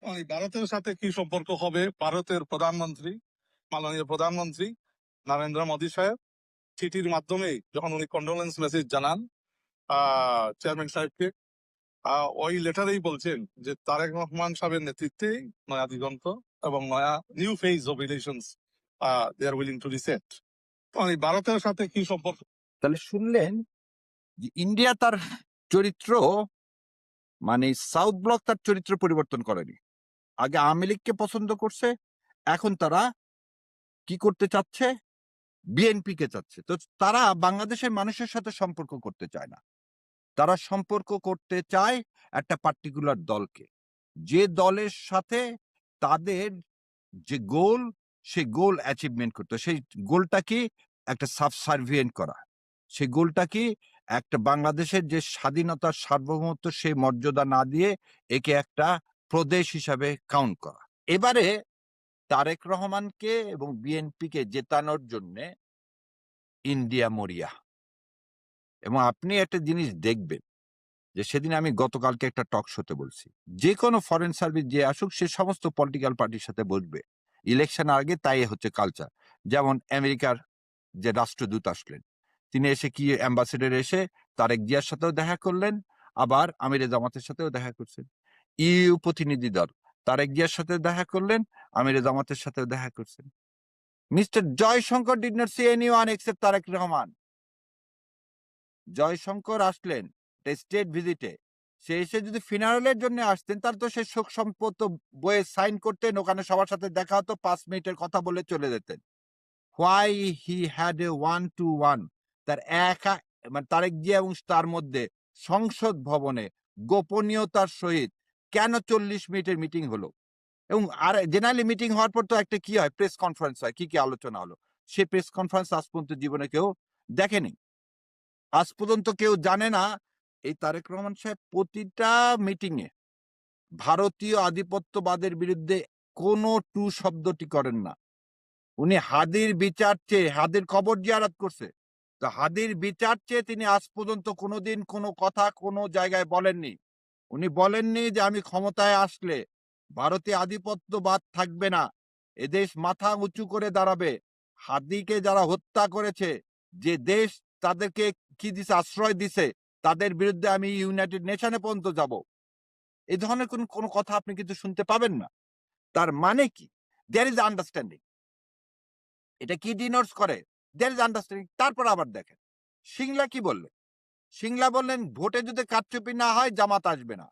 ওই ভারতের সাথে কি সম্পর্ক হবে? ভারতের প্রধানমন্ত্রী, মাননীয় প্রধানমন্ত্রী নরেন্দ্র মোদী সাহেব চিঠির মাধ্যমে যখন উনি কন্ডোলেন্স মেসেজ জানান চেয়ারম্যান সাহেবকে, ওই লেটারেই বলছেন যে তারেক রহমান সাহেবের নেতৃত্বে নয়া দিগন্ত এবং নয়া new phase of relations they are willing to reset. ওই ভারতের সাথে কি সম্পর্ক? তাহলে শুনলেন যে ইন্ডিয়া তার চরিত্র মানে সাউথ ব্লক তার চরিত্র পরিবর্তন করেনি। আগে আওয়ামী লীগকে পছন্দ করছে, এখন তারা কি করতে চাচ্ছে? বিএনপি কে চাচ্ছে। তো তারা বাংলাদেশের মানুষের সাথে সম্পর্ক করতে চায় না, তারা সম্পর্ক করতে চায় একটা পার্টিকুলার দলকে, যে দলের সাথে তাদের যে গোল, সেই গোল অ্যাচিভমেন্ট করতে। সেই গোলটা কি? একটা সাবসার্ভিয়েন্ট করা। সেই গোলটা কি? একটা বাংলাদেশের যে স্বাধীনতার সার্বভৌমত্ব সেই মর্যাদা না দিয়ে একে একটা প্রদেশ হিসাবে কাউন্ট করা। এবারে তারেক রহমানকে এবং বিএনপিকে জেতানোর জন্য ইন্ডিয়া মরিয়া। এবং আপনি একটা জিনিস দেখবেন যে সেদিন আমি গতকালকে একটা টক শোতে বলছি, যে কোনো ফরেন সার্ভিস যে আসুক সে সমস্ত পলিটিক্যাল পার্টির সাথে বসবে ইলেকশন আগে, তাই হচ্ছে কালচার। যেমন আমেরিকার যে রাষ্ট্রদূত আসলেন, তিনি এসে কি অ্যাম্বাসেডর এসে তারেক জিয়ার সাথেও দেখা করলেন, আবার আমিরে জামাতের সাথেও দেখা করছেন। ইউ প্রতিনিধি দল তারেক জিয়ার সাথে দেখা করলেন, আমিরে জামাতের সাথেও দেখা করছেন। Mister Jaishankar did not see anyone except Tarique Rahman. Jaishankar আসলেন স্টেট ভিজিটে, সে এসে যদি ফিনারেলের জন্য আসতেন তার তো সে শোক সম্পত্ত বইয়ে সাইন করতেন, ওখানে সবার সাথে দেখা হতো, 5 মিনিটের কথা বলে চলে যেতেন। Why he had a 1-to-1 তার একা মানে তারেক জিয়া এবং তার মধ্যে সংসদ ভবনে গোপনীয়তার সহিত কেন 40 মিনিটের মিটিং হলো? এবং আর জেনারেলি মিটিং হওয়ার পর তো একটা কি হয়, প্রেস কনফারেন্স হয়, কি আলোচনা হলো? সেই প্রেস কনফারেন্স আজ পর্যন্ত জীবনে কেউ দেখেনি, আজ পর্যন্ত কেউ জানে না। এই তারেক রহমান সাহেব প্রতিটা মিটিং এ ভারতীয় আধিপত্যবাদের বিরুদ্ধে কোনো টু শব্দটি করেন না। উনি হাদির বিচার চেয়ে, হাদির কবর জিয়ারত করছে, তো হাদির বিচার চেয়ে তিনি আজ পর্যন্ত কোনোদিন কোনো কথা কোনো জায়গায় বলেননি। উনি বলেননি যে আমি ক্ষমতায় আসলে ভারতীয় আধিপত্যবাদ থাকবে না, এদেশ মাথা উঁচু করে দাঁড়াবে। হাদিকে যারা হত্যা করেছে, যে দেশ তাদেরকে কি দিছে, আশ্রয় দিছে, তাদের বিরুদ্ধে আমি ইউনাইটেড নেশনে পর্যন্ত যাব। এই ধরনের কোনো কথা আপনি কিন্তু শুনতে পাবেন না। তার মানে কি? There is understanding. এটা কি ডিনোটস করে? There is understanding. তারপর আবার দেখেন সিংলা কি বললেন। সিংলা বললেন ভোটে যদি কারচুপি না হয় জামাত আসবে না।